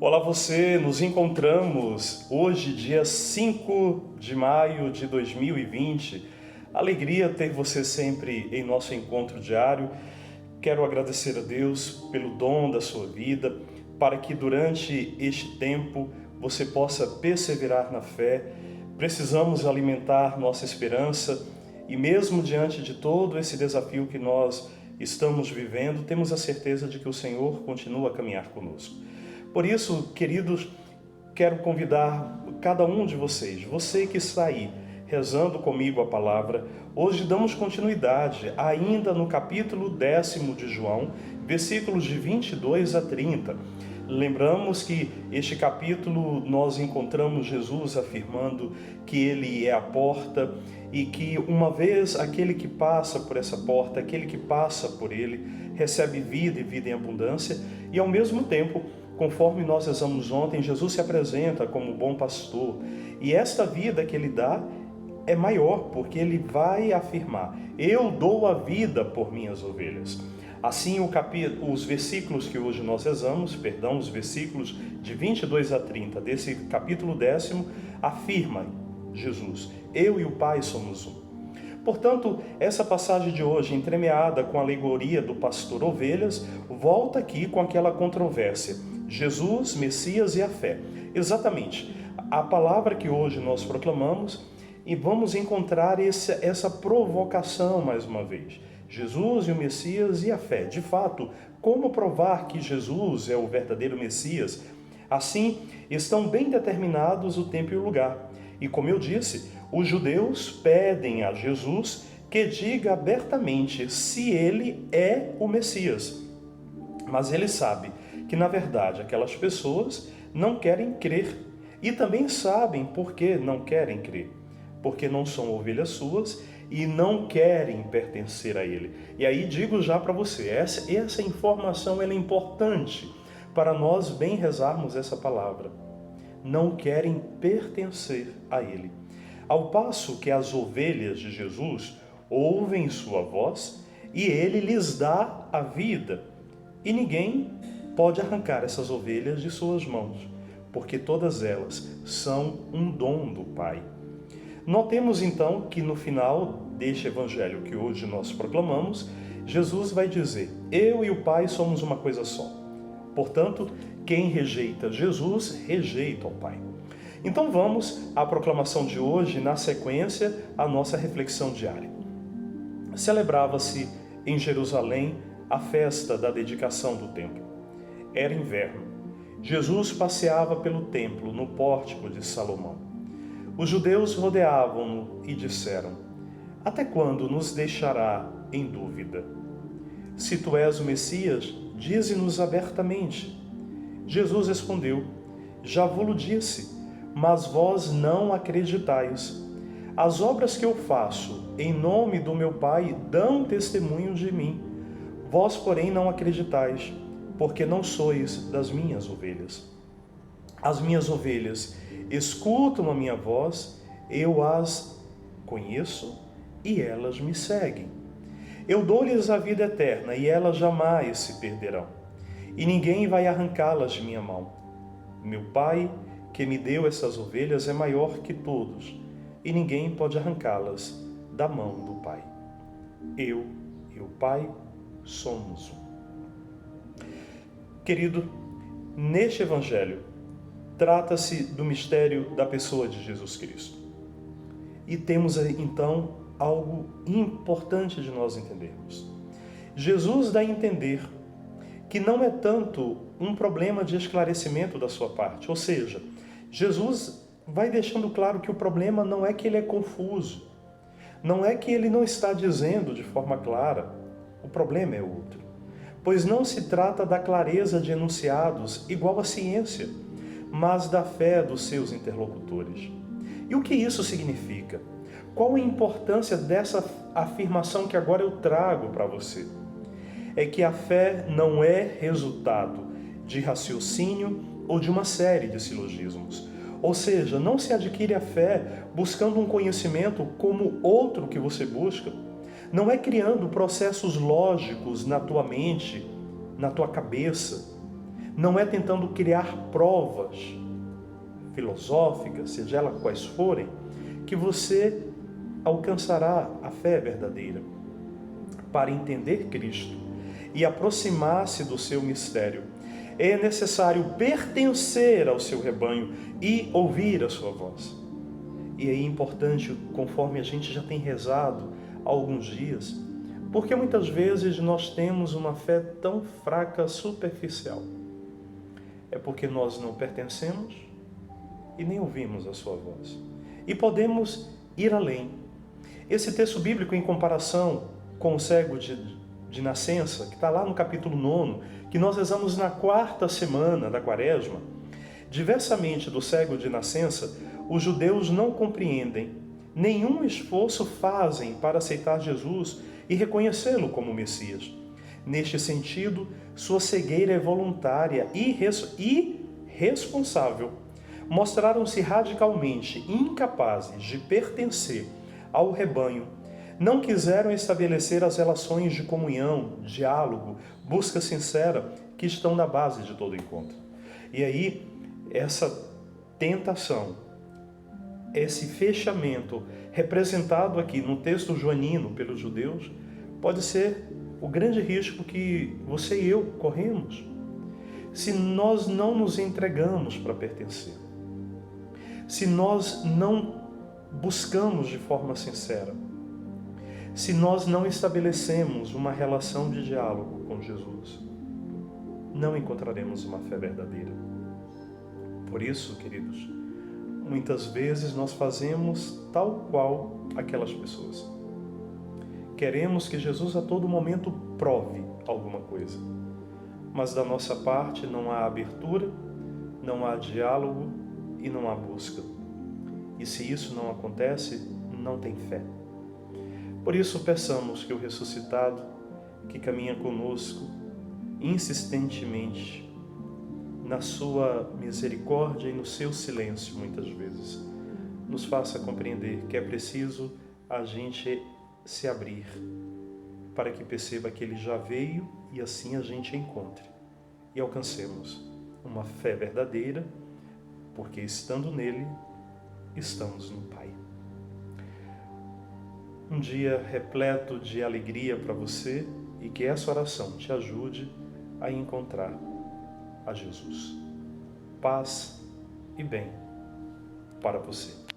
Olá você, nos encontramos hoje, dia 5 de maio de 2020. Alegria ter você sempre em nosso encontro diário. Quero agradecer a Deus pelo dom da sua vida, para que durante este tempo você possa perseverar na fé. Precisamos alimentar nossa esperança e mesmo diante de todo esse desafio que nós estamos vivendo, temos a certeza de que o Senhor continua a caminhar conosco. Por isso, queridos, quero convidar cada um de vocês, você que está aí, rezando comigo a palavra. Hoje damos continuidade ainda no capítulo 10 de João, versículos de 22 a 30. Lembramos que este capítulo nós encontramos Jesus afirmando que Ele é a porta e que uma vez aquele que passa por essa porta, aquele que passa por Ele, recebe vida e vida em abundância e ao mesmo tempo, conforme nós rezamos ontem, Jesus se apresenta como bom pastor e esta vida que Ele dá é maior, porque Ele vai afirmar: eu dou a vida por minhas ovelhas. Assim, os versículos que hoje nós rezamos, os versículos de 22 a 30 desse capítulo 10, afirma Jesus: eu e o Pai somos um. Portanto, essa passagem de hoje, entremeada com a alegoria do pastor ovelhas, volta aqui com aquela controvérsia: Jesus, Messias e a fé. Exatamente, a palavra que hoje nós proclamamos, e vamos encontrar essa provocação mais uma vez. Jesus e o Messias e a fé. De fato, como provar que Jesus é o verdadeiro Messias? Assim, estão bem determinados o tempo e o lugar. E como eu disse, os judeus pedem a Jesus que diga abertamente se ele é o Messias. Mas ele sabe que, na verdade, aquelas pessoas não querem crer. E também sabem por que não querem crer. Porque não são ovelhas suas e não querem pertencer a Ele. E aí digo já para você, essa informação ela é importante para nós bem rezarmos essa palavra. Não querem pertencer a Ele. Ao passo que as ovelhas de Jesus ouvem sua voz e Ele lhes dá a vida. E ninguém pode arrancar essas ovelhas de suas mãos, porque todas elas são um dom do Pai. Notemos então que no final deste evangelho que hoje nós proclamamos, Jesus vai dizer: eu e o Pai somos uma coisa só. Portanto, quem rejeita Jesus, rejeita o Pai. Então vamos à proclamação de hoje, na sequência, a nossa reflexão diária. Celebrava-se em Jerusalém a festa da dedicação do templo. Era inverno. Jesus passeava pelo templo, no pórtico de Salomão. Os judeus rodeavam-no e disseram: até quando nos deixará em dúvida? Se tu és o Messias, dize-nos abertamente. Jesus respondeu: já vos disse, mas vós não acreditais. As obras que eu faço em nome do meu Pai dão testemunho de mim. Vós, porém, não acreditais, porque não sois das minhas ovelhas. As minhas ovelhas escutam a minha voz, eu as conheço e elas me seguem. Eu dou-lhes a vida eterna e elas jamais se perderão, e ninguém vai arrancá-las de minha mão. Meu Pai, que me deu essas ovelhas, é maior que todos, e ninguém pode arrancá-las da mão do Pai. Eu e o Pai somos um. Querido, neste Evangelho, trata-se do mistério da pessoa de Jesus Cristo. E temos então algo importante de nós entendermos. Jesus dá a entender que não é tanto um problema de esclarecimento da sua parte. Ou seja, Jesus vai deixando claro que o problema não é que ele é confuso. Não é que ele não está dizendo de forma clara. O problema é outro. Pois não se trata da clareza de enunciados igual à ciência, mas da fé dos seus interlocutores. E o que isso significa? Qual a importância dessa afirmação que agora eu trago para você? É que a fé não é resultado de raciocínio ou de uma série de silogismos. Ou seja, não se adquire a fé buscando um conhecimento como outro que você busca. Não é criando processos lógicos na tua mente, na tua cabeça. não é tentando criar provas filosóficas, seja elas quais forem, que você alcançará a fé verdadeira. Para entender Cristo e aproximar-se do seu mistério, é necessário pertencer ao seu rebanho e ouvir a sua voz. E aí é importante, conforme a gente já tem rezado há alguns dias, porque muitas vezes nós temos uma fé tão fraca, superficial. É porque nós não pertencemos e nem ouvimos a sua voz. E podemos ir além. Esse texto bíblico, em comparação com o cego de nascença, que está lá no capítulo 9, que nós rezamos na 4ª semana da Quaresma, diversamente do cego de nascença, os judeus não compreendem, nenhum esforço fazem para aceitar Jesus e reconhecê-lo como Messias. Neste sentido, sua cegueira é voluntária e responsável. Mostraram-se radicalmente incapazes de pertencer ao rebanho. Não quiseram estabelecer as relações de comunhão, diálogo, busca sincera que estão na base de todo encontro. E aí, essa tentação, esse fechamento representado aqui no texto joanino pelos judeus, pode ser o grande risco que você e eu corremos se nós não nos entregamos para pertencer, se nós não buscamos de forma sincera, se nós não estabelecemos uma relação de diálogo com Jesus, não encontraremos uma fé verdadeira. Por isso, queridos, muitas vezes nós fazemos tal qual aquelas pessoas. Queremos que Jesus a todo momento prove alguma coisa, mas da nossa parte não há abertura, não há diálogo e não há busca. E se isso não acontece, não tem fé. Por isso, peçamos que o ressuscitado, que caminha conosco insistentemente, na sua misericórdia e no seu silêncio, muitas vezes, nos faça compreender que é preciso a gente se abrir para que perceba que Ele já veio e assim a gente encontre e alcancemos uma fé verdadeira, porque estando nele, estamos no Pai. Um dia repleto de alegria para você e que essa oração te ajude a encontrar a Jesus. Paz e bem para você.